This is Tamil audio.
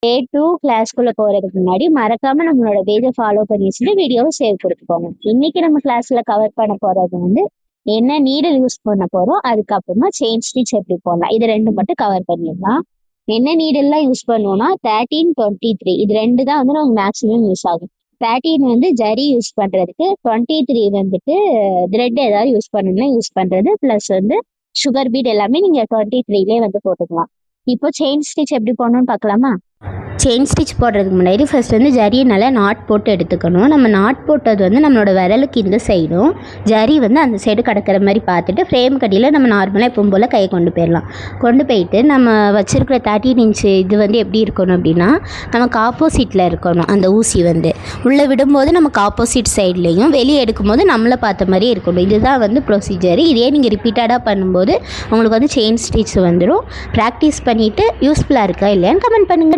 டே 2 கிளாஸ்க்குள்ள போறதுக்கு முன்னாடி மறக்காம நம்மளோட பேஜை ஃபாலோ பண்ணி வச்சுட்டு வீடியோவை சேவ் கொடுத்துக்கோங்க. இன்னைக்கு நம்ம கிளாஸ்ல கவர் பண்ண போறது வந்து என்ன நீடல் யூஸ் பண்ண போறோம், அதுக்கப்புறமா செயின் ஸ்டிச் எப்படி போடலாம், இது ரெண்டு மட்டும் கவர் பண்ணிடலாம். என்ன நீடல்லாம் யூஸ் பண்ணுவோம்னா 13, 23 இது ரெண்டு தான் வந்து நமக்கு மேக்ஸிமம் யூஸ் ஆகும். 13 வந்து ஜரி யூஸ் பண்றதுக்கு, 23 வந்துட்டு த்ரெட் ஏதாவது யூஸ் பண்ணணும்னா யூஸ் பண்றது, பிளஸ் வந்து சுகர் பீட் எல்லாமே நீங்க 23லே வந்து போட்டுக்கலாம். இப்போ செயின் ஸ்டிச் எப்படி போடணும்னு பார்க்கலாமா? செயின் ஸ்டிச் போடுறதுக்கு முன்னாடி ஃபர்ஸ்ட் வந்து ஜரியை நல்லா நாட் போட்டு எடுத்துக்கணும். நம்ம நாட் போட்டது வந்து நம்மளோட விரலுக்கு இந்த சைடும், ஜரி வந்து அந்த சைடு கிடக்கிற மாதிரி பார்த்துட்டு ஃப்ரேம் கடியில் நம்ம நார்மலாக எப்பவும் போல் கையை கொண்டு போயிடலாம். கொண்டு போயிட்டு நம்ம வச்சுருக்கிற 13 இன்ச்சு இது வந்து எப்படி இருக்கணும் அப்படின்னா, நமக்கு ஆப்போசிட்டில் இருக்கணும். அந்த ஊசி வந்து உள்ளே விடும்போது நமக்கு ஆப்போசிட் சைட்லேயும், வெளியே எடுக்கும்போது நம்மளை பார்த்த மாதிரியே இருக்கணும். இதுதான் வந்து ப்ரொசீஜர். இதே நீங்கள் ரிப்பீட்டடாக பண்ணும்போது உங்களுக்கு வந்து செயின் ஸ்டிச் வந்துடும். ப்ராக்டிஸ் பண்ணிவிட்டு யூஸ்ஃபுல்லாக இருக்கா இல்லையான்னு கமெண்ட் பண்ணுங்கள்.